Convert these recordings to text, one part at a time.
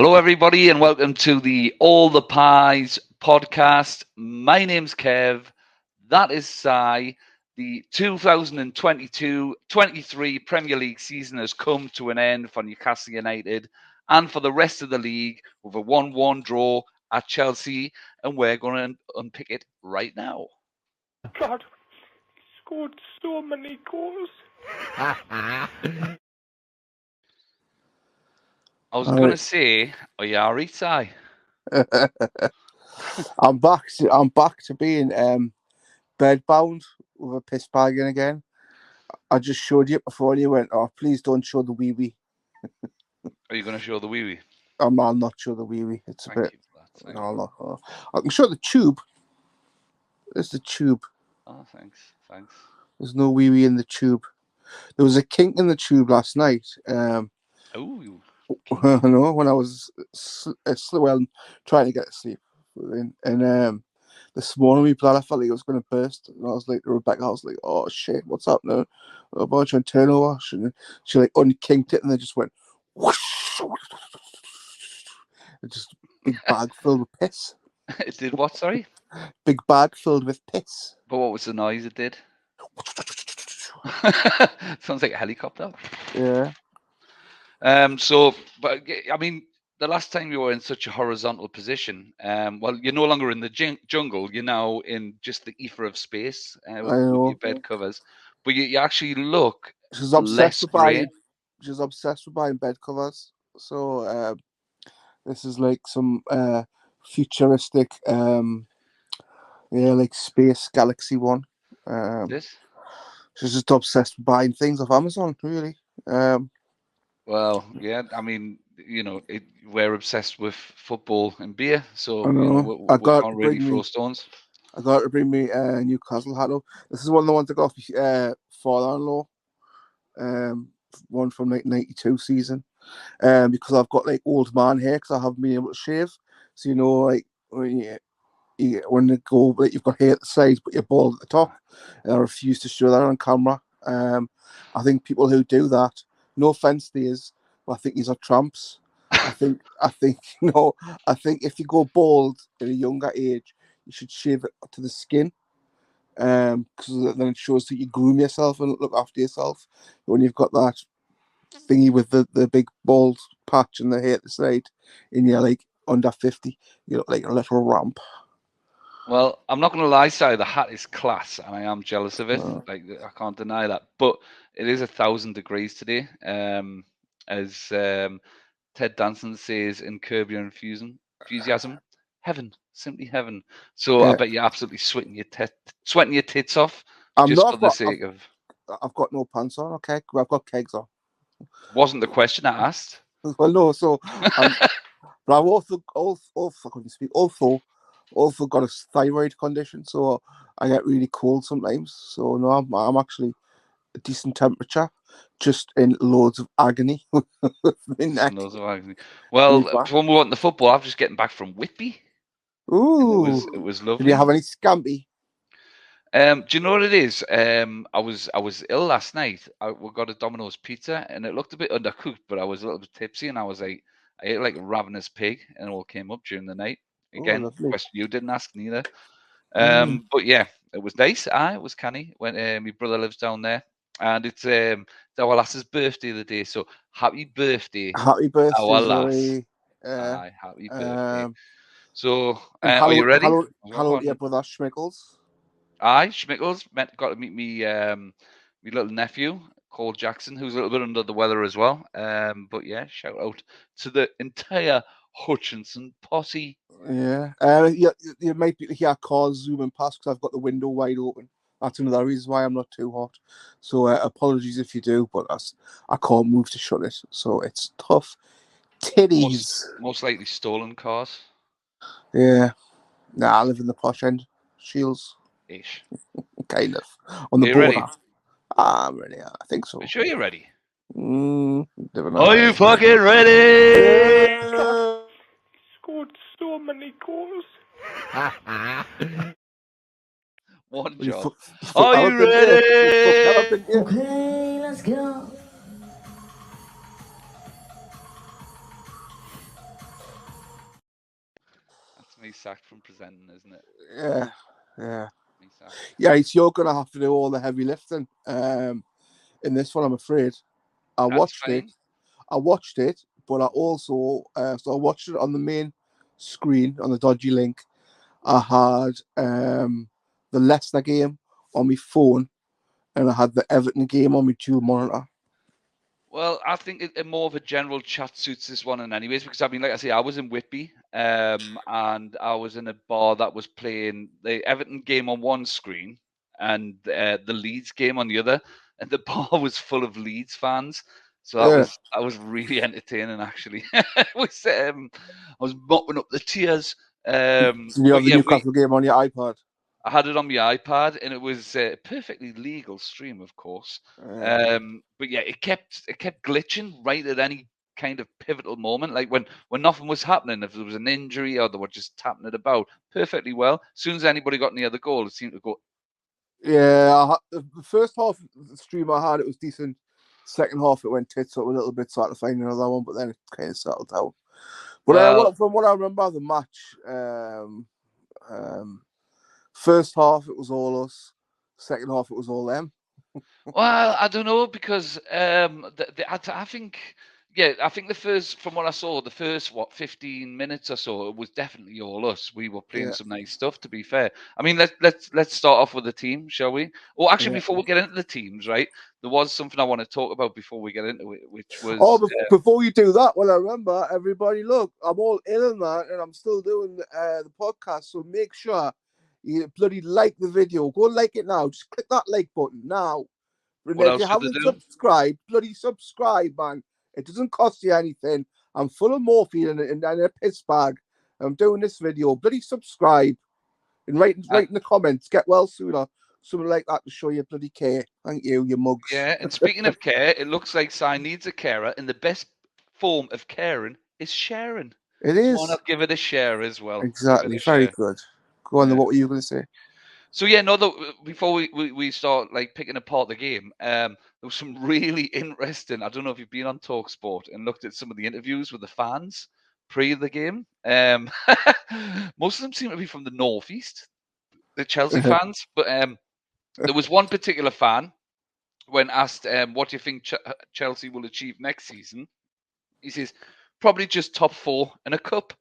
Hello, everybody, and welcome to the All the Pies podcast. My name's Kev. That is Si. The 2022-23 Premier League season has come to an end for Newcastle United and for the rest of the league with a 1-1 draw at Chelsea, and we're going to unpick it right now. God, he scored so many goals. I was going to say, are you all right, Si? I'm back to being bedbound with a piss bag in again. I just showed you it before and you went, "Oh, please don't show the wee wee." Are you going to show the wee wee? I'll not show the wee wee. It's a bit. Thank no, no. I can show the tube. There's the tube. Oh, thanks. There's no wee wee in the tube. There was a kink in the tube last night. Oh. I know, when I was trying to get to sleep, and this morning my bladder felt like it was going to burst, and I was like to Rebecca, I was like, "Oh shit, what's up now?" About trying to turn over, and she like unkinked it, and then just went whoosh. It just big bag filled with piss. It did what? Sorry. Big bag filled with piss. But what was the noise it did? Sounds like a helicopter. Yeah. But I mean, the last time you were in such a horizontal position, well, you're no longer in the jungle. You're now in just the ether of space with your bed covers. But you actually look less grey. She's obsessed with buying bed covers. So this is like some futuristic, like space galaxy one. She's just obsessed with buying things off Amazon, really. Well, yeah, I mean, we're obsessed with football and beer, so we can't really throw stones. I got to bring me a Newcastle hat up. This is one of the ones I got off my father-in-law, one from like '92 season, because I've got like old man hair because I haven't been able to shave. So like when they go, like you've got hair at the sides but you're bald at the top, and I refuse to show that on camera. I think people who do that, no offense to yous, but I think these are tramps. I think if you go bald at a younger age, you should shave it to the skin, because then it shows that you groom yourself and look after yourself. When you've got that thingy with the big bald patch and the hair at the side, and you're like under 50, you look like a little ramp. Well, I'm not going to lie, Si, the hat is class, and I am jealous of it. Like, I can't deny that. But it is 1,000 degrees today, as Ted Danson says in Curb Your Enthusiasm. Heaven, simply heaven. So I bet you're absolutely sweating your tits off. I've got no pants on. Okay, I've got kegs on. Wasn't the question I asked? Well, no. So, but I've also got a thyroid condition, so I get really cold sometimes. So no, I'm actually a decent temperature, just in loads of agony. Loads of agony. Well, when we went to football, I'm just getting back from Whitby. Ooh, it was lovely. Did you have any scampi? Do you know what it is? I was ill last night. We got a Domino's pizza, and it looked a bit undercooked, but I was a little bit tipsy, and I ate like a ravenous pig, and it all came up during the night. Again, question you didn't ask neither. But yeah, it was nice. It was canny. When my brother lives down there, and it's our lass's birthday the day. So happy birthday! Happy birthday, our lass. Happy birthday. So are you ready? Hello to your brother Schmickles. Schmickles got to meet me, my little nephew Cole Jackson, who's a little bit under the weather as well. But yeah, shout out to the entire Hutchinson posse. Yeah, you might hear cars zooming past because I've got the window wide open. That's another reason why I'm not too hot. So apologies if you do, but I can't move to shut it, so it's tough. Titties. Most likely stolen cars. Yeah. Nah, I live in the posh end. Shields. Ish. Kind of. On the border. Ready? I'm ready. I think so. Are you sure you're ready? Are you fucking ready? God, he scored so many goals. One job. Are you ready? Okay, let's go. he's sacked from presenting, isn't it? Yeah. He's sacked. Yeah, it's you're gonna have to do all the heavy lifting. In this one, I'm afraid. I watched it, but I also so I watched it on the main screen on the dodgy link. I had the Leicester game on my phone, and I had the Everton game on my dual monitor. Well, I think more of a general chat suits this one in anyways, because I mean, like I say, I was in Whitby, and I was in a bar that was playing the Everton game on one screen and the Leeds game on the other, and the bar was full of Leeds fans. So that was really entertaining, actually. It was I was mopping up the tears. So you have the Newcastle game on your iPad. I had it on my iPad, and it was a perfectly legal stream, of course. But yeah, it kept glitching right at any kind of pivotal moment, like when nothing was happening. If there was an injury or they were just tapping it about perfectly well, as soon as anybody got near the goal, it seemed to go. Yeah, the first half of the stream I had, it was decent. Second half, it went tits up a little bit, so I had to find another one, but then it kind of settled out. But from what I remember of the match, first half it was all us. Second half it was all them. Well, I don't know, because I think, yeah, I think from what I saw, the first 15 minutes or so, it was definitely all us. We were playing some nice stuff, to be fair. I mean, let's start off with the team, shall we? Well, actually, before we get into the teams, right, there was something I want to talk about before we get into it, which was before you do that, well, I remember, everybody, look, I'm all ill in that, and I'm still doing the podcast, so make sure you bloody like the video. Go like it now. Just click that like button now. And if you haven't subscribed, bloody subscribe, man. It doesn't cost you anything. I'm full of morphine and a piss bag. I'm doing this video. Bloody subscribe. And write in the comments, get well sooner. Something like that to show you bloody care. Thank you, you mugs. Yeah, and speaking of care, it looks like Si needs a carer, and the best form of caring is sharing. It is. Why not give it a share as well? Exactly. Very good. Go on, then, what were you going to say? So yeah, before we start like picking apart the game, there was some really interesting. I don't know if you've been on TalkSport and looked at some of the interviews with the fans pre the game. Most of them seem to be from the northeast, the Chelsea fans. But there was one particular fan, when asked, "What do you think Chelsea will achieve next season?" He says, "Probably just top 4 in a cup."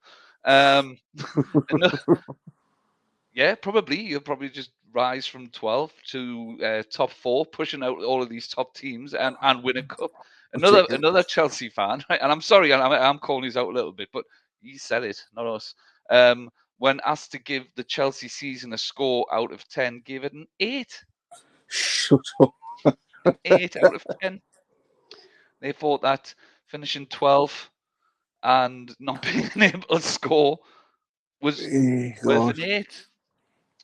Yeah, probably. You'll probably just rise from 12 to top 4, pushing out all of these top teams and win a cup. Another Chelsea fan, right? And I'm sorry, I'm calling these out a little bit, but he said it, not us. When asked to give the Chelsea season a score out of 10, gave it an 8. Shut up. An 8 out of 10. They thought that finishing 12 and not being able to score was worth an 8.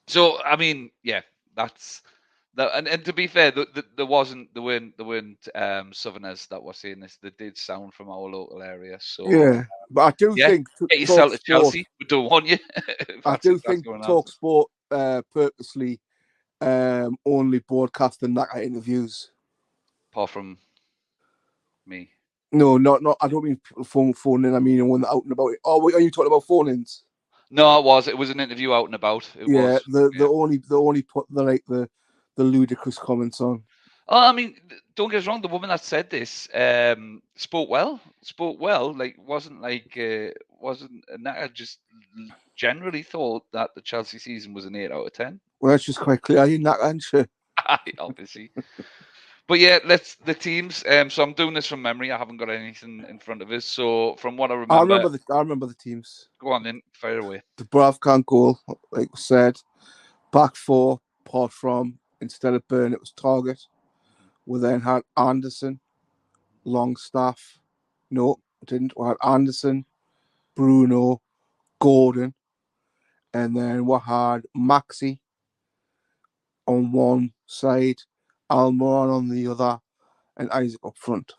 So I mean, yeah, that's that. And to be fair, there weren't Southerners that were saying this. They did sound from our local area. So yeah, but I do think get yourself to Chelsea. We don't want you. I do think TalkSport purposely only broadcasting that interviews. Apart from me. No, not. I don't mean phone in. I mean when they're out and about. Oh, are you talking about phone-ins? No, it was an interview out and about. The only put the ludicrous comments on. Oh, I mean, don't get us wrong. The woman that said this spoke well. Like wasn't I just generally thought that the Chelsea season was an 8 out of 10. Well, that's just quite clear. You're not answer. Obviously. But yeah, the teams. So I'm doing this from memory. I haven't got anything in front of us. So from what I remember, I remember the teams. Go on then, fire away. The Bravcan goal, like we said, back 4. Apart from instead of Burn, it was Target. We then had Anderson, Longstaff. No, didn't. We had Anderson, Bruno, Gordon, and then we had Maxi on one side, Almiron on the other, and Isaac up front.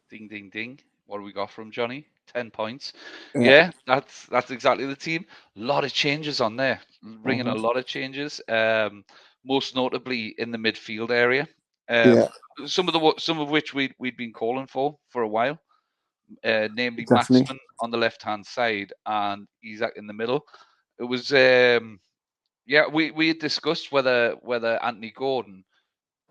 Ding, ding, ding. What do we got from Johnny? 10 points. Yeah, that's exactly the team. A lot of changes on there. Bringing a lot of changes. Most notably in the midfield area. Some of which we'd been calling for a while. namely Definitely. Maxman on the left-hand side and Isaac in the middle. It was, we had discussed whether Anthony Gordon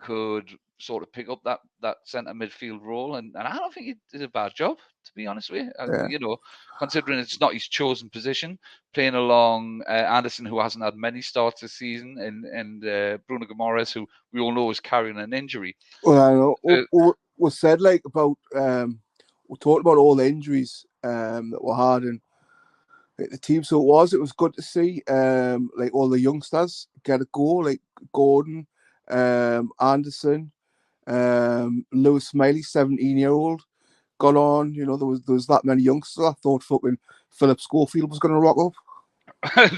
could sort of pick up that centre midfield role, and I don't think he did a bad job, to be honest with you. Yeah. Considering it's not his chosen position, playing along Anderson, who hasn't had many starts this season, and Bruno Guimaraes, who we all know is carrying an injury. Well, I know Uh, what was said like about we talked about all the injuries that were had and the team. So it was good to see like all the youngsters get a goal, like Gordon, Anderson, Lewis Smiley, 17-year-old, got on. You know, there was that many youngsters. I thought fucking Philip Schofield was going to rock up.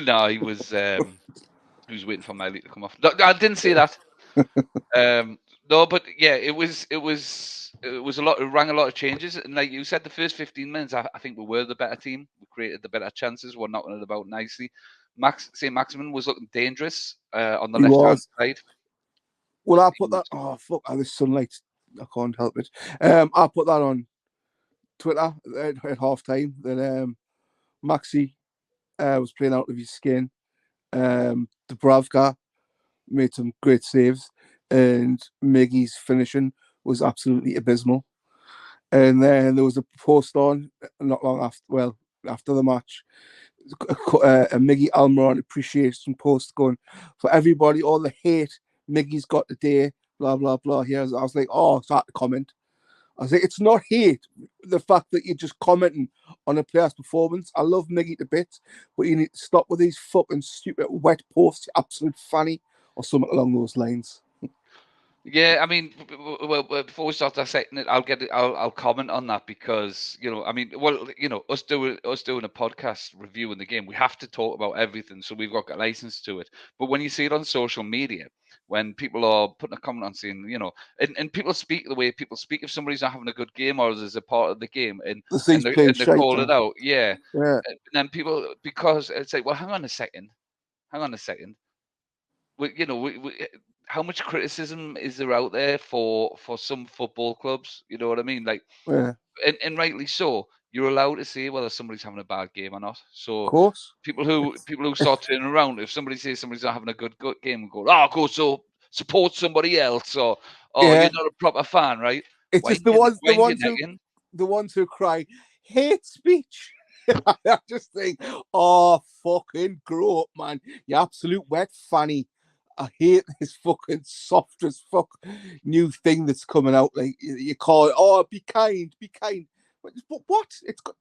no, he was waiting for Miley to come off. No, I didn't say that. No, but yeah, it was a lot. It rang a lot of changes, and like you said, the first 15 minutes, I think we were the better team. We created the better chances. We're knocking it about nicely. St. Maximin was looking dangerous on the He left hand was. side. Well, I put that. Oh fuck! Oh, this sunlight. I can't help it. I put that on Twitter at half time that Maxi was playing out of his skin. Dubravka made some great saves, and Miggy's finishing was absolutely abysmal. And then there was a post on not long after the match, a Miggy Almiron appreciation post going for everybody, all the hate Miggy's got today, blah blah blah. Here, I was like, oh, start to comment. I was like, it's not hate. The fact that you're just commenting on a player's performance. I love Miggy to bits, but you need to stop with these fucking stupid wet posts, you absolute fanny, or something along those lines. Yeah, I mean, well, before we start dissecting it, I'll comment on that because us doing a podcast reviewing the game, we have to talk about everything, so we've got a license to it. But when you see it on social media, when people are putting a comment on saying, and people speak the way people speak, if somebody's not having a good game or there's a part of the game, and He's playing they shite. call it out, yeah, Yeah, and then people, because it's like, well, hang on a second. How much criticism is there out there for some football clubs? You know what I mean? Like, yeah, of and rightly so. You're allowed to say whether somebody's having a bad game or not. So course. people who It's, start turning around, if somebody says somebody's not having a good game, go, oh, go so support somebody else, or oh, yeah, you're not a proper fan, right? it's Why just ain't you, why ain't you who necking? the ones who cry hate speech. I just think, oh, fucking grow up, man. You absolute wet fanny. I hate this fucking soft as fuck new thing that's coming out. Like you call it, oh, be kind, be kind. But what? It's got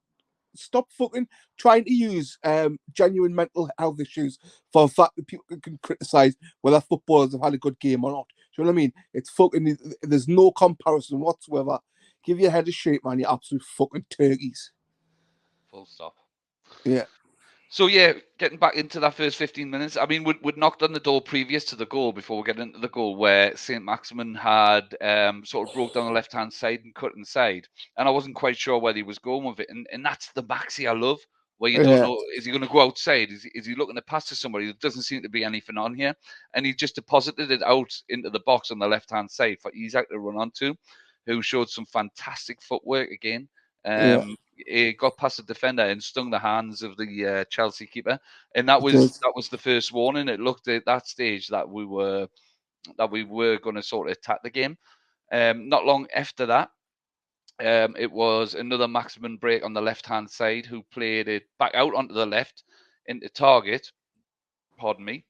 stop fucking trying to use genuine mental health issues for the fact that people can criticize whether footballers have had a good game or not. Do you know what I mean? It's fucking. There's no comparison whatsoever. Give your head a shake, man. You absolute fucking turkeys. Full stop. Yeah. So yeah, getting back into that first 15 minutes, I mean, we'd knocked on the door previous to the goal before we get into the goal, where St. Maximin had sort of broke down the left-hand side and cut inside, and I wasn't quite sure where he was going with it, and that's the Maxi I love, where you don't Yeah. know, is he going to go outside? Is he looking to pass to somebody? There doesn't seem to be anything on here, and he just deposited it out into the box on the left-hand side for Isaac to run onto, who showed some fantastic footwork again. Yeah. He got past the defender and stung the hands of the Chelsea keeper, and It does. that was the first warning. It looked at that stage that we were going to sort of attack the game. Not long after that, it was another Maximin break on the left hand side, who played it back out onto the left into target. Pardon me.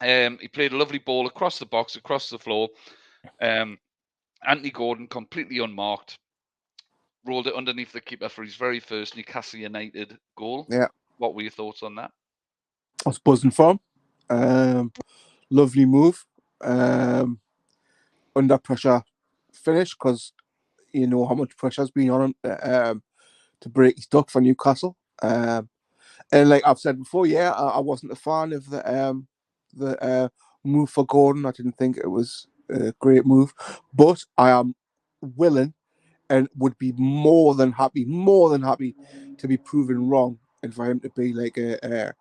He played a lovely ball across the box, across the floor. Anthony Gordon, completely unmarked, rolled it underneath the keeper for his very first Newcastle United goal. Yeah. What were your thoughts on that? I was buzzing for him. Lovely move. Under pressure finish because you know how much pressure's been on him to break his duck for Newcastle. And like I've said before, yeah, I wasn't a fan of the move for Gordon. I didn't think it was a great move, but I am willing and would be more than happy to be proven wrong and for him to be like a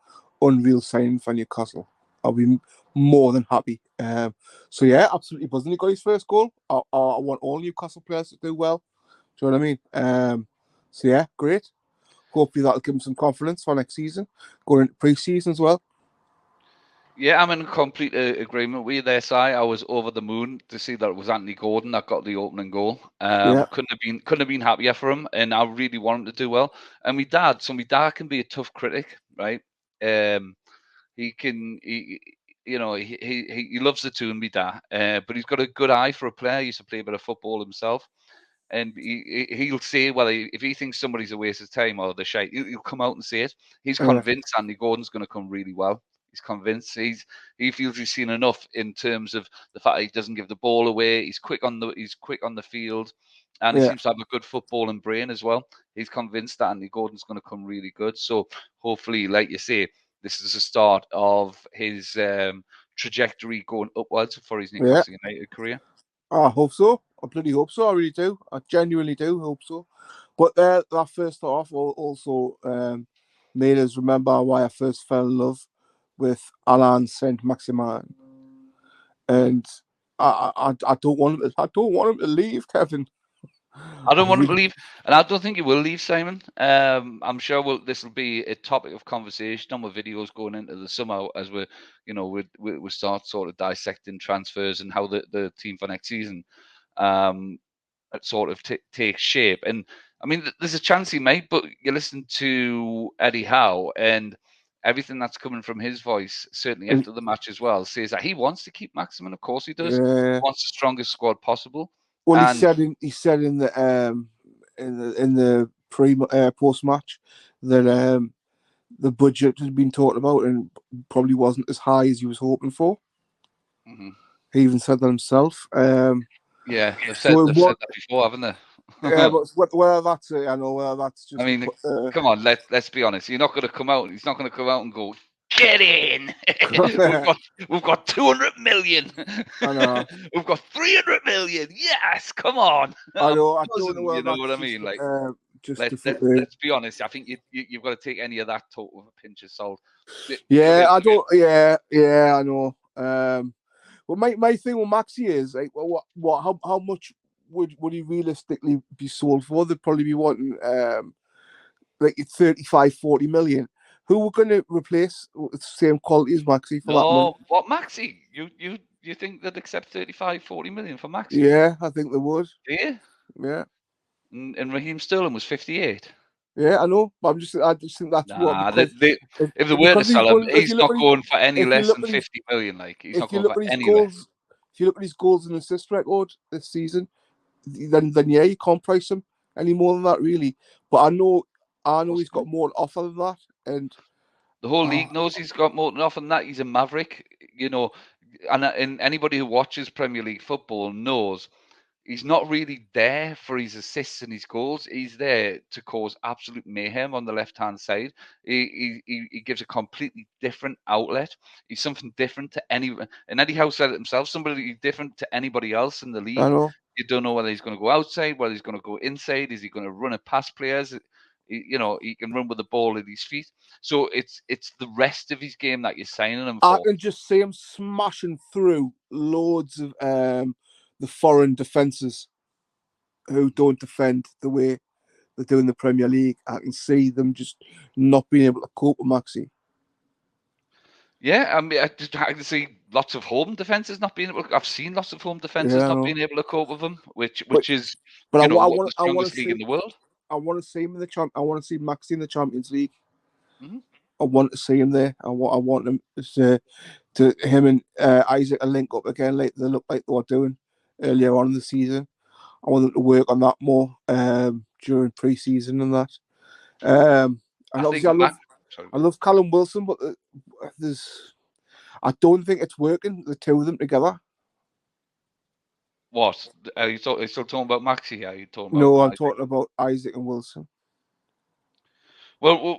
unreal signing for Newcastle. I'll be more than happy. So yeah, absolutely buzzing. He got his first goal. I want all Newcastle players to do well. Do you know what I mean? So yeah, great. Hopefully that'll give him some confidence for next season, going into pre-season as well. Yeah, I'm in complete agreement with you there, Si. I was over the moon to see that it was Anthony Gordon that got the opening goal. Yeah. Couldn't have been happier for him, and I really want him to do well. And my dad can be a tough critic, right? He can, he loves the tune, me dad, but he's got a good eye for a player. He used to play a bit of football himself, and he'll say, well, if he thinks somebody's a waste of time or they're shy, he'll come out and say it. He's convinced Andy Gordon's going to come really well. He's convinced. He feels he's seen enough in terms of the fact that he doesn't give the ball away. He's quick on the field, and he seems to have a good footballing brain as well. He's convinced that Andy Gordon's going to come really good. So hopefully, like you say, this is the start of his trajectory going upwards for his Newcastle United career. I hope so. I bloody hope so. I really do. I genuinely do hope so. But that first half also made us remember why I first fell in love with Alain Saint-Maximin, and I don't want him. I don't want him to leave, Kevin. I don't want him to leave, and I don't think he will leave, Simon. I'm sure this will be a topic of conversation on my videos going into the summer as we start sort of dissecting transfers and how the team for next season sort of takes shape. And I mean, there's a chance he may, but you listen to Eddie Howe and everything that's coming from his voice, certainly after the match as well, says that he wants to keep Maximin. Of course he does. He wants the strongest squad possible. Well, he said in the post match that the budget had been talked about and probably wasn't as high as he was hoping for. Mm-hmm. He even said that himself. Yeah, they've said that before, haven't they? Yeah, but whether that's I know whether that's just. I mean, come on, let's be honest. You're not going to come out. He's not going to come out and go, get in. we've got 200 million. I know. We've got 300 million. Yes, come on. I know. I don't know you know what I mean. Like, let's be honest. I think you've got to take any of that talk with a pinch of salt. Yeah, I don't. Yeah, I know. Well, my thing with Maxi is like, how much would he realistically be sold for? They'd probably be wanting like 35, 40 million. Who were going to replace the same quality as Maxi for that money? What Maxi? You think they'd accept 35, 40 million for Maxi? Yeah, I think they would. Yeah. Yeah. And Raheem Sterling was 58. Yeah, I know, but I just think that's what. If they were to sell him, he's not going for any less than 50 million. Like, he's not going for any less. If you look at his goals and assist record this season, then yeah, you can't price him any more than that, really. But I know he's got more to offer than that, and the whole league knows he's got more to offer than that. He's a maverick, and anybody who watches Premier League football knows he's not really there for his assists and his goals. He's there to cause absolute mayhem on the left-hand side. He gives a completely different outlet. He's something different to anyone. And Eddie Howe said it himself, somebody different to anybody else in the league. I know. You don't know whether he's going to go outside, whether he's going to go inside. Is he going to run it past players? He can run with the ball at his feet. So it's the rest of his game that you're signing him for. I can just see him smashing through loads of the foreign defences who don't defend the way they do in the Premier League. I can see them just not being able to cope with Maxi. Yeah, I mean, I can see lots of home defences not being able. I've seen lots of home defences not being able to cope with them, which is the strongest league in the world. I want to see him in the I want to see Maxi in the Champions League. Mm-hmm. I want to see him there. I want him to him and Isaac link up again, like they look like they were doing earlier on in the season. I want them to work on that more during pre-season and that. And obviously, I love Callum Wilson, but I don't think it's working, the two of them together. What? Are you still talking about Maxi? Are you talking about? No, I'm talking about Isaac and Wilson. Well,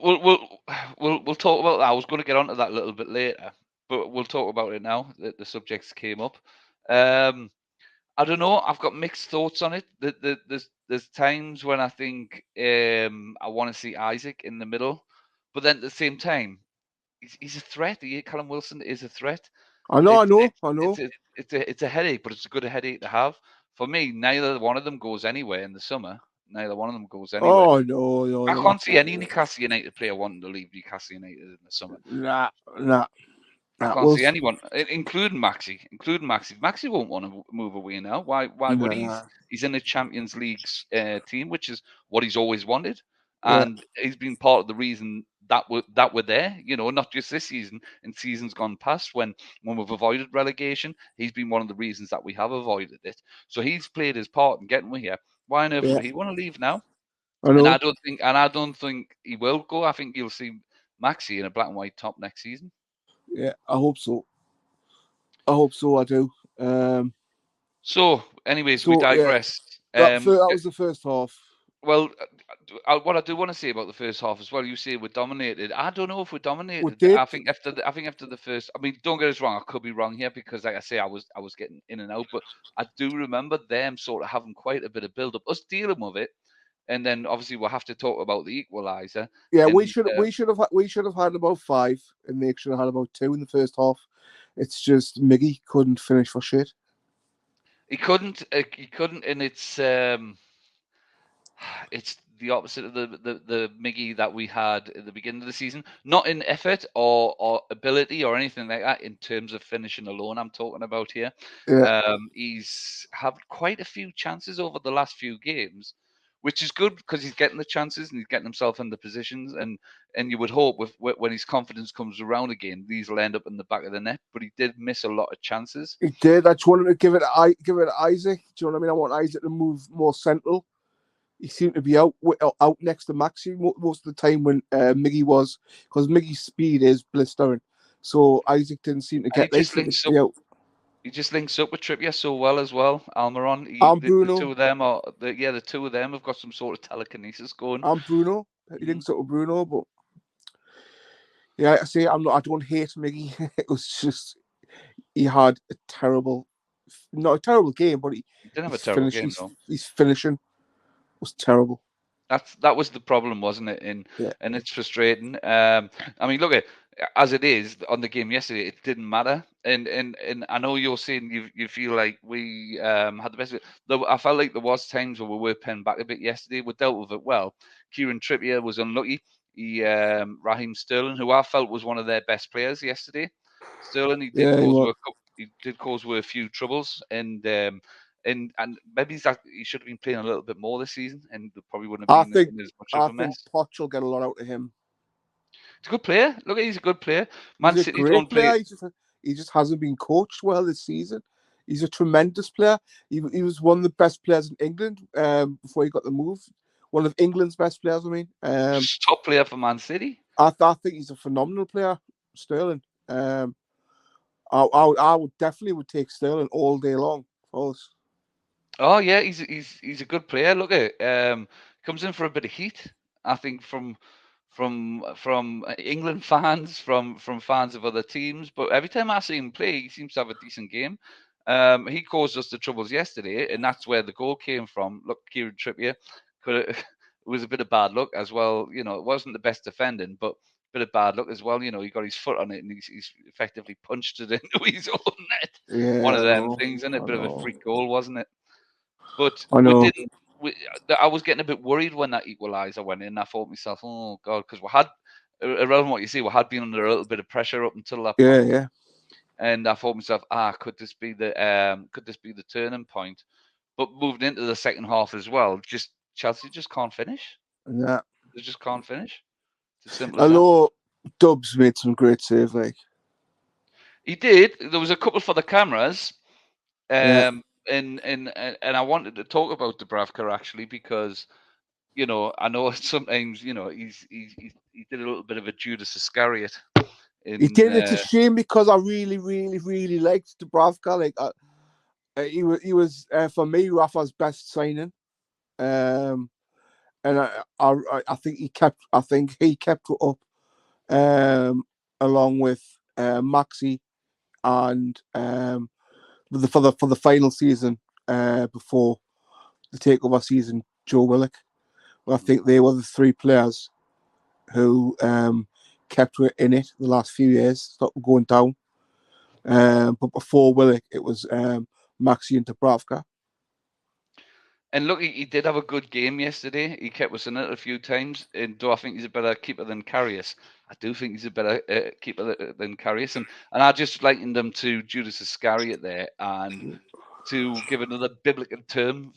we'll talk about that. I was going to get onto that a little bit later, but we'll talk about it now that the subjects came up. I don't know. I've got mixed thoughts on it. There's times when I think I want to see Isaac in the middle, but then at the same time, he's a threat. Callum Wilson is a threat. I know. It's a headache, but it's a good headache to have. For me, neither one of them goes anywhere in the summer. neither one of them goes anywhere. Oh no, I they're can't not see any Newcastle United player wanting to leave Newcastle United in the summer. Nah. I can't see anyone, including Maxi. Maxi won't want to move away now. Why would he? Nah. He's in the Champions League team, which is what he's always wanted, Yeah. and he's been part of the reason that we're there. You know, not just this season, in seasons gone past when we've avoided relegation. He's been one of the reasons that we have avoided it. So he's played his part in getting we here. Why on earth would he want to leave now? I know. And I don't think he will go. I think you'll see Maxi in a black and white top next season. Yeah, I hope so. I do. So, anyways, we digress. Yeah. That was the first half. Well, what I do want to say about the first half as well, you say we're dominated. I don't know if we're dominated. We did. I think after the first, I mean, don't get us wrong, I could be wrong here because, like I say, I was getting in and out, but I do remember them sort of having quite a bit of build up, us dealing with it, and then obviously we'll have to talk about the equaliser. Yeah, and, we should have had about 5, and they should have had about 2 in the first half. It's just Miggy couldn't finish for shit. He couldn't, and it's the opposite of the Miggy that we had at the beginning of the season. Not in effort or ability or anything like that in terms of finishing alone. I'm talking about here. Yeah. He's had quite a few chances over the last few games, which is good because he's getting the chances and he's getting himself in the positions. And you would hope when his confidence comes around again, these will end up in the back of the net. But he did miss a lot of chances. He did. I just wanted to give it to Isaac. Do you know what I mean? I want Isaac to move more central. He seemed to be out next to Maxi most of the time when Miggy was, because Miggy's speed is blistering. So Isaac didn't seem to get He just links up with Trippier so well as well. Almiron, Bruno. The two of them the two of them have got some sort of telekinesis going. And Bruno, he links up with Bruno, but yeah, I say I don't hate Miggy. It was just he had not a terrible game, but he didn't have a terrible game though. His finishing was terrible. That was the problem, wasn't it? And it's frustrating. I mean, look at as it is on the game yesterday, it didn't matter. And I know you're saying you feel like we had the best of it. Though I felt like there was times where we were penned back a bit yesterday. We dealt with it well. Kieran Trippier was unlucky. Raheem Sterling, who I felt was one of their best players yesterday. Sterling, he did cause a few troubles, and maybe he should have been playing a little bit more this season, and probably wouldn't have been as much of a mess. I think Poch will get a lot out of him. He's a good player. Look, he's a good player. He's a great player. He just hasn't been coached well this season. He's a tremendous player. He was one of the best players in England before he got the move. One of England's best players, I mean. Top player for Man City. I think he's a phenomenal player, Sterling. I would definitely take Sterling all day long for us. Oh yeah, he's a good player. Look at comes in for a bit of heat. I think from England fans, from fans of other teams. But every time I see him play, he seems to have a decent game. He caused us the troubles yesterday, and that's where the goal came from. Look, Kieran Trippier it was a bit of bad luck as well. You know, it wasn't the best defending, but a bit of bad luck as well. You know, he got his foot on it and he's effectively punched it into his own net. Yeah, one of them things, isn't it? A bit of a freak goal, wasn't it? But I know. I was getting a bit worried when that equaliser went in. I thought to myself, oh God, because we had, around what you see, we had been under a little bit of pressure up until that point. Yeah. And I thought to myself, could this be the turning point? But moving into the second half as well, Chelsea just can't finish. Yeah. They just can't finish. It's as simple as that. Although Dubs made some great saves, like. He did. There was a couple for the cameras. Yeah. And I wanted to talk about Dubravka actually because, you know, I know sometimes, you know, he did a little bit of a Judas Iscariot. He did. It's a shame because I really, really, really liked Dubravka. Like, he was for me Rafa's best signing, and I think he kept it up, along with Maxi, and for the final season before the takeover season, Joe Willock. Well, I think they were the 3 players who kept it in it the last few years, stopped going down. But before Willock, it was Maxi and Dubravka. And look, he did have a good game yesterday. He kept us in it a few times. And do I think he's a better keeper than Karius? I do think he's a better keeper than Karius. And I just likened him to Judas Iscariot there. And to give another biblical term,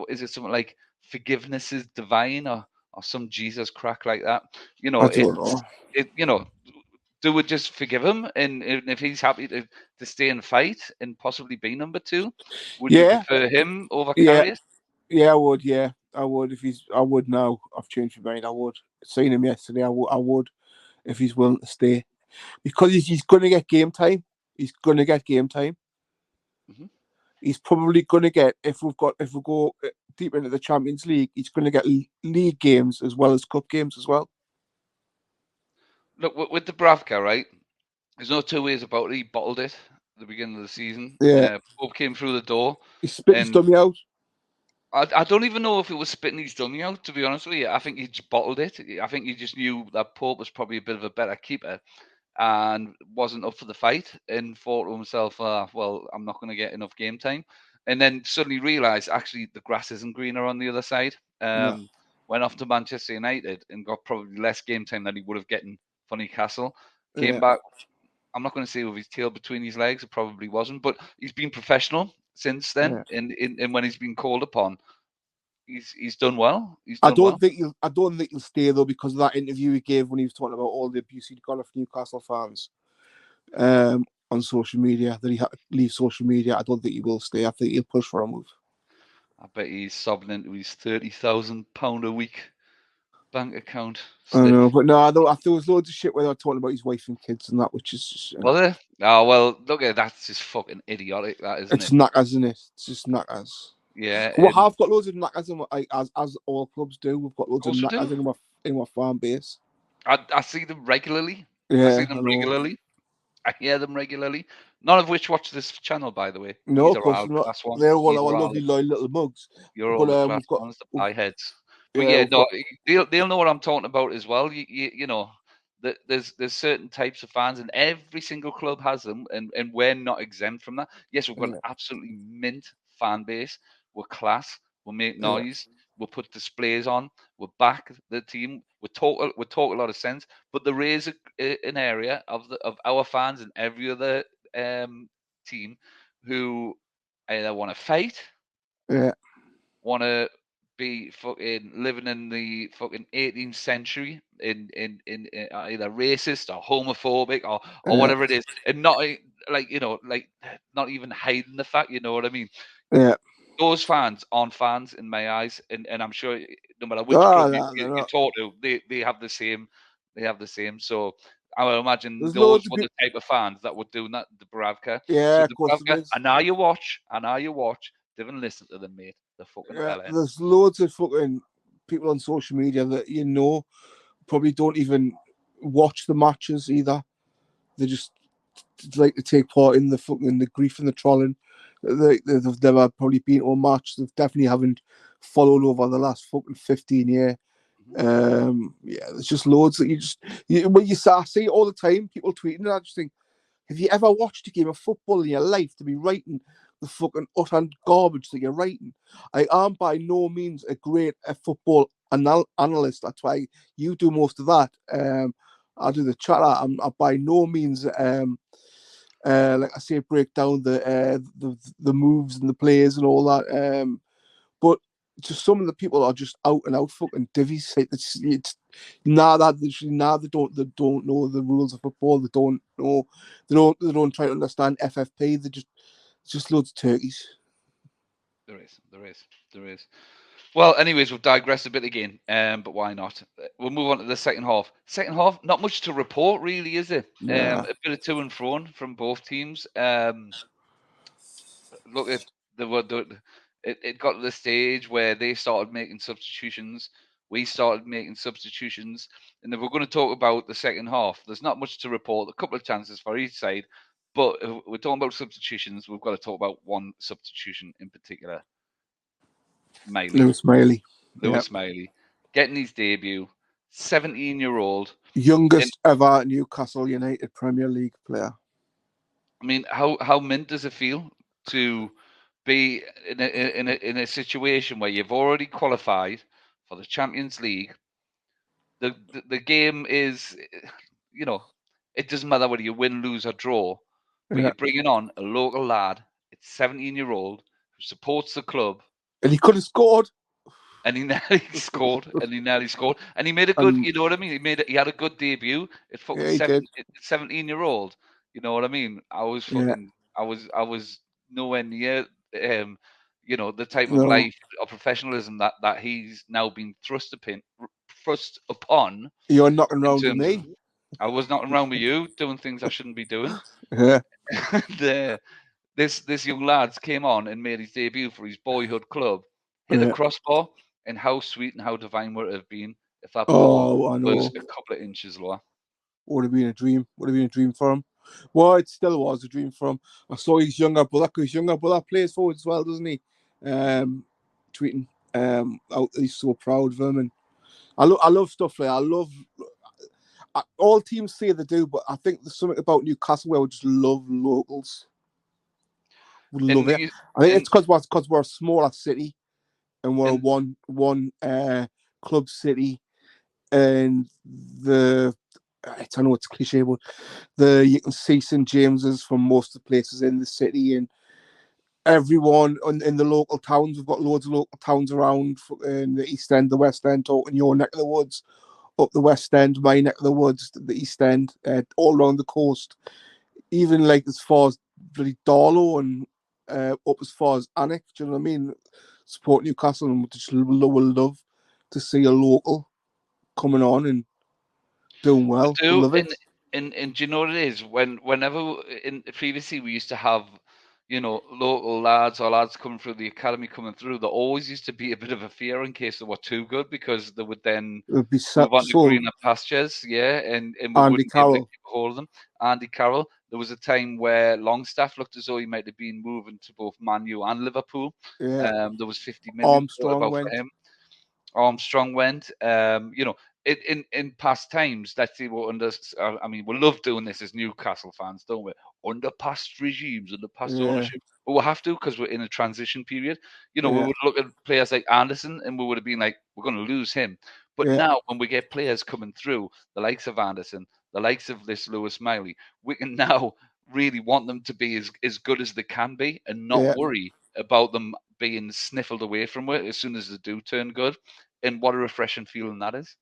is it something like forgiveness is divine, or some Jesus crack like that? You know, I don't know. do we just forgive him? And if he's happy to stay and fight and possibly be number 2, would you Yeah, prefer him over yeah, Karius? yeah. I would. Yeah, I would. I would now. I've changed my mind. I would. Seen him yesterday. I would if he's willing to stay because he's going to get game time. He's going to get game time. Mm-hmm. He's probably going to get if we go deep into the Champions League, he's going to get league games as well as cup games as well. Look, with Dubravka, right? There's no two ways about it. He bottled it at the beginning of the season. Yeah, Pope came through the door, he spit his and dummy out. I don't even know if it was spitting his dummy out, to be honest with you. I think he just bottled it. I think he just knew that Pope was probably a bit of a better keeper and wasn't up for the fight and thought to himself, well, I'm not going to get enough game time. And then suddenly realised, actually, the grass isn't greener on the other side. No. Went off to Manchester United and got probably less game time than he would have gotten for Newcastle. Came Yeah. back, I'm not going to say with his tail between his legs, it probably wasn't, but he's been professional since then. Yeah. And when he's been called upon, he's done well. He's I done well. don't think he'll stay though because of that interview he gave when he was talking about all the abuse he'd got off Newcastle fans on social media, that he had to leave social media. I don't think he will stay. I think he'll push for a move. I bet he's sobbing into his £30,000 a week bank account. I know, but no, there was loads of shit where they were talking about his wife and kids and that, which is just, Was it? Oh well, look at that's just fucking idiotic. That isn't it's it? knackers, isn't it? It's just knackers. Yeah. We have got loads of knackers, as all clubs do. We've got loads of course we knackers do. in our fan base. I see them regularly. Yeah, I see them regularly. I hear them regularly. None of which watch this channel, by the way. No, These of are course all not. class ones. They're all These our are all lovely, loyal little mugs. You're all But the class we've got ones, the pie heads. But yeah, yeah, no, they'll know what I'm talking about as well. You know, there's certain types of fans, and every single club has them, and we're not exempt from that. Yes, we've got an absolutely mint fan base. We're class. We make noise. We'll put displays on. We'll back the team. We talk a lot of sense. But there is an area of our fans and every other team who either want to fight, want to be fucking living in the fucking 18th century in either racist or homophobic or whatever it is, and not like not even hiding the fact. You know what I mean? Yeah. Those fans aren't fans in my eyes, and I'm sure no matter which club you talk to, they have the same. They have the same. So I would imagine those were the type of fans that were doing that. Dubravka. Yeah, So of course Dubravka, there is. and now you watch, didn't listen to them, mate. The fucking fella. There's loads of fucking people on social media that probably don't even watch the matches either. They just like to take part in the grief and the trolling. They've never probably been to a match. They definitely haven't followed over the last fucking 15 years. Yeah, there's just loads that I see it all the time. People tweeting, and I just think, have you ever watched a game of football in your life to be writing the fucking utter garbage that you're writing? I am by no means a great football analyst. That's why you do most of that. I do the chat. I'm by no means like I say, break down the moves and the players and all that. But just some of the people are just out and out fucking divvies. It's now that they don't know the rules of football. They don't try to understand FFP. They just loads of turkeys. There is. Well, anyways, we've digressed a bit again, but why not? We'll move on to the second half. Second half, not much to report, really, is it? Nah. A bit of to and fro from both teams. Look at it got to the stage where they started making substitutions. We started making substitutions, and if we're going to talk about the second half, there's not much to report. A couple of chances for each side, but if we're talking about substitutions, we've got to talk about one substitution in particular. Lewis Miley. Lewis Miley getting his debut, 17-year-old, youngest ever Newcastle United Premier League player. I mean, how mint does it feel to be in a situation where you've already qualified for the Champions League. The game is, it doesn't matter whether you win, lose, or draw, but Yeah. you're bringing on a local lad. It's 17-year-old who supports the club, And he could have scored. and he nearly scored, and he made a good. And You know what I mean? He had a good debut at fucking yeah, he did. 17-year-old. You know what I mean? I was Yeah. I was nowhere near the type of No, life or professionalism that he's now been thrust upon you're knocking in around with terms of. me. I was not around with you doing things I shouldn't be doing. Yeah. And, this young lad came on and made his debut for his boyhood club, hit the Yeah. crossbar, and how sweet and how divine would it have been if that ball Oh, I was know. a couple of inches lower. Would have been a dream. Would have been a dream for him. Well, it still was a dream for him. I saw his younger brother, because his younger brother plays forward as well, doesn't he? Tweeting. He's so proud of him, and I love stuff like that. All teams say they do, but I think there's something about Newcastle where we just love locals. We love it. I think it's because we're a smaller city and we're one club city, and I don't know, it's cliche, but you can see St James's from most of the places in the city, and everyone in the local towns. We've got loads of local towns around in the East End, the West End, talking your neck of the woods, up the West End, my neck of the woods, the East End, all around the coast, even like as far as bloody Darlow and up as far as Alnwick. Do you know what I mean? Support Newcastle, and just will love to see a local coming on and doing well. We love it. And do you know what it is? Whenever previously we used to have, local lads or lads coming through the academy coming through, there always used to be a bit of a fear in case they were too good, because they would then It would be move on to so greener pastures, and we Andy wouldn't be able to Carroll. keep hold of them. Andy Carroll. There was a time where Longstaff looked as though he might have been moving to both Man U and Liverpool. Yeah. There was 50 million Armstrong about went. for him. Armstrong went. In past times, let's see what we love doing this as Newcastle fans, don't we? Under past regimes, under past ownership, but we have to, because we're in a transition period. We would look at players like Anderson, and we would have been like, we're going to lose him. But now, when we get players coming through, the likes of Anderson, the likes of this Lewis Miley, we can now really want them to be as good as they can be, and not worry about them being sniffled away from it as soon as they do turn good. And what a refreshing feeling that is.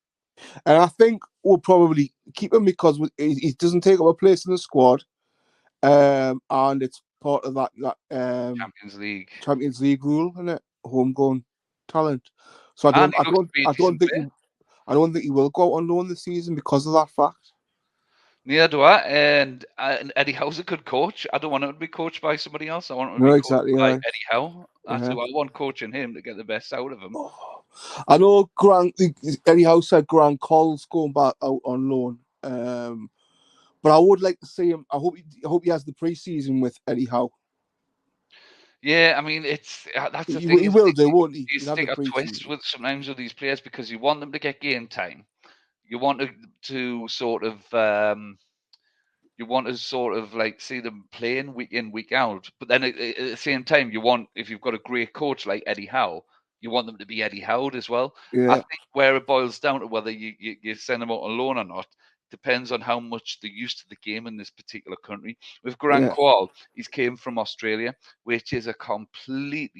And I think we'll probably keep him because he doesn't take up a place in the squad, and it's part of that Champions League rule, isn't it? Homegrown talent. So I don't think he will go out on loan this season because of that fact. Neither do I. And Eddie Howe's a good coach. I don't want him to be coached by somebody else. I want him to be coached by Eddie Howe. That's who I want coaching him, to get the best out of him. I know Eddie Howe said Grant Cole's going back out on loan. But I would like to see him. I hope he has the pre-season with Eddie Howe. Yeah, I mean, that's the thing. He will do, won't he? You stick a twist sometimes with these players, because you want them to get game time. You want to sort of like see them playing week in, week out. But then at the same time, if you've got a great coach like Eddie Howe, you want them to be Eddie Howe as well. Yeah. I think where it boils down to whether you send them out on loan or not depends on how much they're used to the game in this particular country. With Grant Cole, he's came from Australia, which is a completely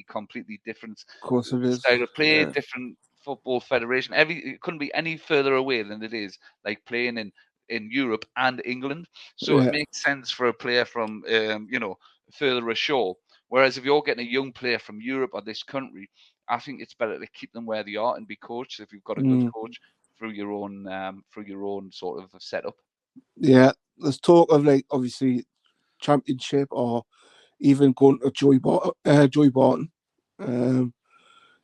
different style of play, different football federation. It couldn't be any further away than it is like playing in Europe and England. So it makes sense for a player from further ashore. Whereas if you're getting a young player from Europe or this country, I think it's better to keep them where they are and be coached if you've got a good coach through your own sort of setup. Yeah, there's talk of like obviously Championship or even going to Joey Barton. Do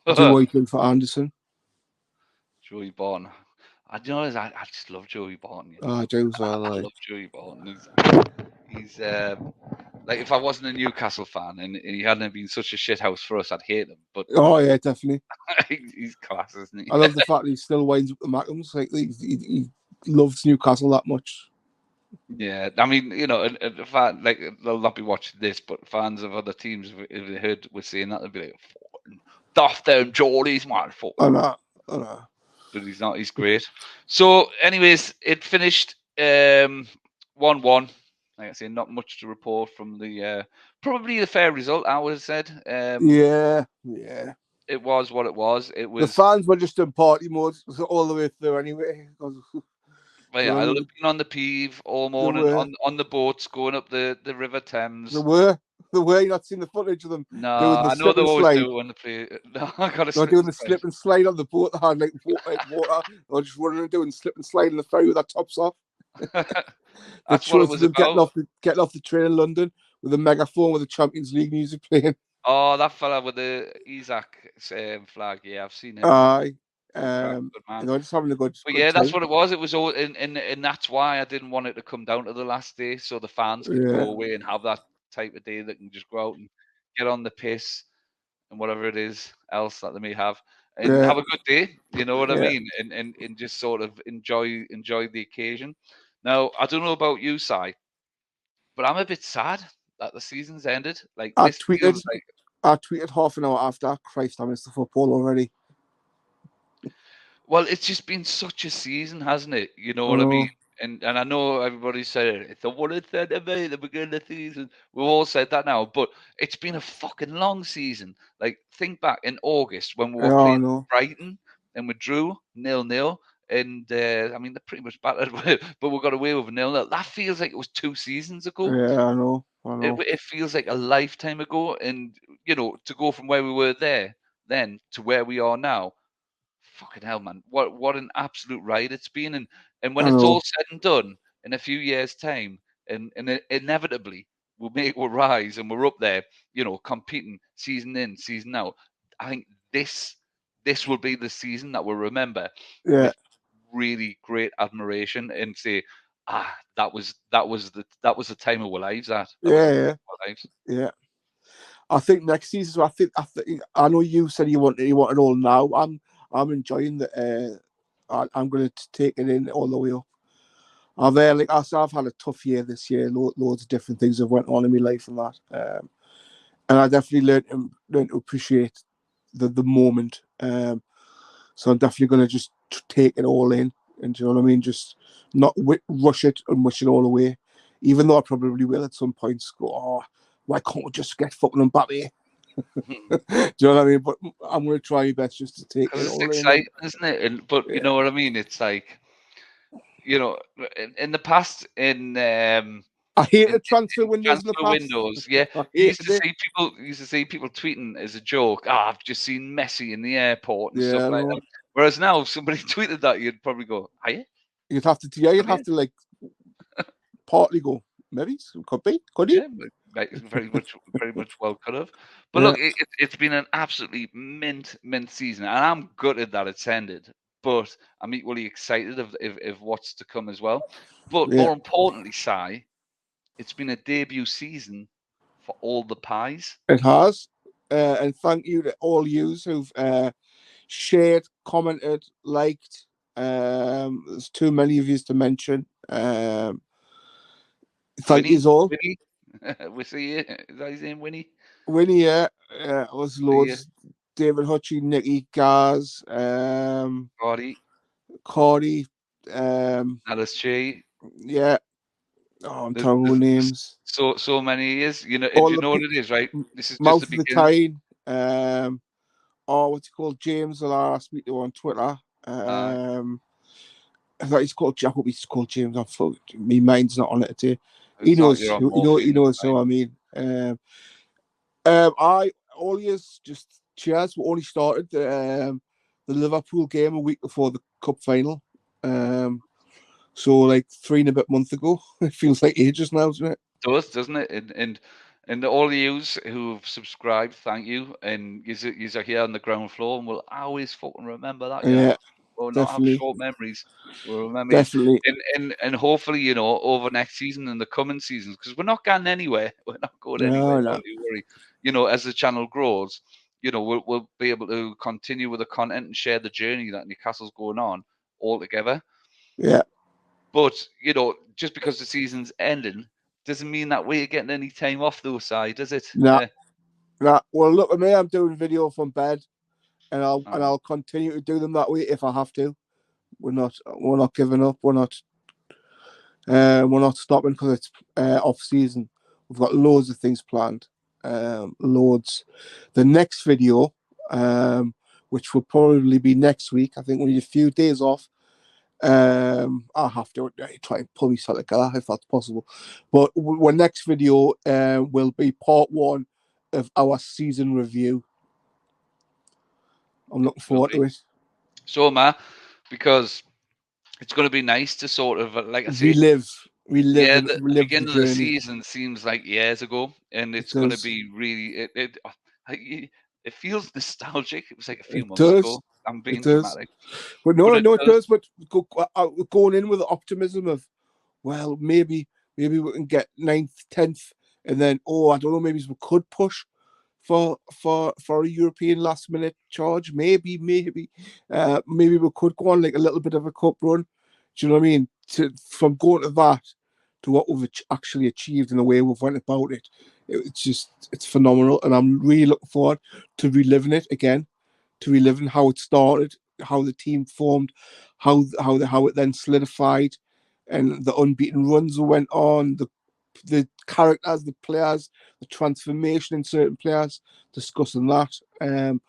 what he did for Anderson. Joey Barton. I just love Joey Barton. I do as well. I love Joey Barton. He's like, if I wasn't a Newcastle fan and he hadn't been such a shithouse for us, I'd hate him. But yeah, definitely. He's class, isn't he? I love the fact that he still winds up the Mackhams. Like he loves Newcastle that much. Yeah, I mean, and like they'll not be watching this, but fans of other teams, if they heard we're saying that, they'll be like, "Fucking daft them Geordies, man, I fucking." know. I know. But he's not. He's great. So, anyways, it finished 1-1. Like I say, not much to report from the probably the fair result. I would have said. Yeah. It was what it was. It The was. fans were just in party mode all the way through anyway. 'Cause, Well, you yeah, know what I I love mean? being on the Peeve all They morning were. on the boats going up the River They Thames. were. They were. You not seen the footage of them No, doing the I know slip they and always slide. do when they play. No, I got to They were slip doing and the slide. slip and slide on the boat. They had like water. They were just running and doing slip and slide in the ferry with their tops off. It That's what it shows was them about. getting off the train in London with a megaphone with the Champions League music playing. Oh, that fella with the Isaac flag. Yeah, I've seen him. Aye. Good crack, good man. Just having a good But yeah, that's time. what it was. It was all, and that's why I didn't want it to come down to the last day, so the fans can Yeah. go away and have that type of day that can just go out and get on the piss and whatever it is else that they may have, and Yeah. have a good day. You know what I Yeah. mean? And just sort of enjoy the occasion. Now, I don't know about you, Si, but I'm a bit sad that the season's ended. Like I this feels tweeted. like. I tweeted half an hour after. Christ, I missed the football already. Well, it's just been such a season, hasn't it? You know I what I mean? know. And I know everybody said it's the 1 of May, the beginning of the season. We've all said that now, but it's been a fucking long season. Like think back in August when we were Yeah, I playing know. Brighton and we drew 0-0. And I mean, they're pretty much battered, but we got away with 0-0. That feels like it was 2 seasons ago. Yeah, I know. I It, know. it feels like a lifetime ago. And to go from where we were then to where we are now, fucking hell, man! What an absolute ride it's been, and when I it's all know. said and done in a few years' time, and inevitably we'll rise and we're up there, competing season in, season out. I think this will be the season that we'll remember Yeah. with really great admiration and say, that was the time of our lives. That was the time Yeah. of our lives. Yeah. I think next season. I know you said you want it all now. I'm enjoying the. I'm going to take it in all the way up. Like I said, I've had a tough year this year. Loads of different things have went on in my life and that. And I definitely learned to appreciate the moment. So I'm definitely going to just take it all in, and do you know what I mean? Just not rush it and wish it all away. Even though I probably will at some points go, oh, why can't we just get fucking Mbappe? Do you know what I mean? But I'm going to try my best just to take it Because it's all in. exciting, isn't it? But you Yeah, know what I mean? It's like, you know, in the past, I in, hated transfer in windows in the transfer past. windows, yeah, I you used hated to it. see people tweeting as a joke. Ah, I've just seen Messi in the airport and stuff Yeah, I like know. that. Whereas now, if somebody tweeted that, you'd probably go, "Are you? You'd Have have you? to like partly go. Maybe could he? Yeah, like, very much well could have." But Yeah, look, it's been an absolutely mint season, and I'm gutted that it's ended. But I'm equally excited of what's to come as well. But yeah. more importantly, Si, it's been a debut season for all the pies. It has. And thank you to all yous who've shared, commented, liked. There's too many of yous to mention. Thank Winnie, yous all. Winnie, we see you. Is that his name, Winnie? Winnie, yeah, was See you, loads. David Hutchie, Nicky, Gaz, Roddy, Cordy, um, Alice G. yeah. Oh, I'm terrible with There's names. so many years. And All you the know what it is, right? This is just the Mouth of the beginning. Tyne. What's he called? James, that I speak to on Twitter. I thought he's called. I hope he's called James. I'm full. My mind's not on it today. He It's not knows. you're on He morphine. It's knows who fine. I mean. I all years just cheers. We only started the Liverpool game a week before the cup final. So like 3 and a bit months ago. It feels like ages now, doesn't it? Does, doesn't it? And all of yous who've subscribed, thank you. And yous are here on the ground floor, and we'll always fucking remember that, Yeah, We'll not have definitely, short memories. We'll remember yous. definitely. And hopefully, over next season and the coming seasons, because we're not going anywhere. We're not going anywhere. No, Don't no. you worry. As the channel grows, we'll be able to continue with the content and share the journey that Newcastle's going on all together. Yeah, But just because the season's ending doesn't mean that we're getting any time off those side, does it? Nah. Well, look at me. I'm doing video from bed, and I'll continue to do them that way if I have to. We're not giving up. We're not stopping because it's off season. We've got loads of things planned. Loads. The next video, which will probably be next week. I think we need a few days off. I'll have to try and pull myself together if that's possible. But our next video will be part 1 of our season review. I'm looking forward to it. So am I, because it's going to be nice to sort of, like I say, relive the beginning the of the journey. season seems like years ago, and it's going to be really it feels nostalgic. It was like a few months ago. I'm being dramatic, but no, it does. But going in with the optimism of, well, maybe we can get 9th, 10th, and then I don't know, maybe we could push for a European last minute charge. Maybe we could go on like a little bit of a cup run. Do you know what I mean? From going to that to what we've actually achieved and the way we've went about it, it's phenomenal, and I'm really looking forward to reliving it again, to reliving how it started, how the team formed, how it then solidified, and the unbeaten runs that went on, the characters, the players, the transformation in certain players, discussing that. I'm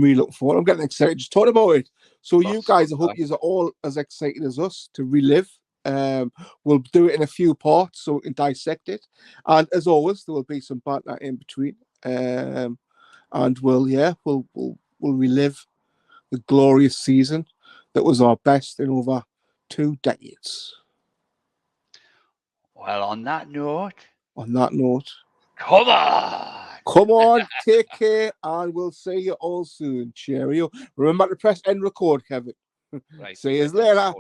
really looking forward. I'm getting excited just talking about it. So you guys, I hope you are all as excited as us to relive. We'll do it in a few parts so we can dissect it. And as always, there will be some banter in between. And we'll relive the glorious season that was our best in over 2 decades. Well, on that note, come on, take care, and we'll see you all soon. Cheerio. Remember to press end record, Kevin. Right. See you later.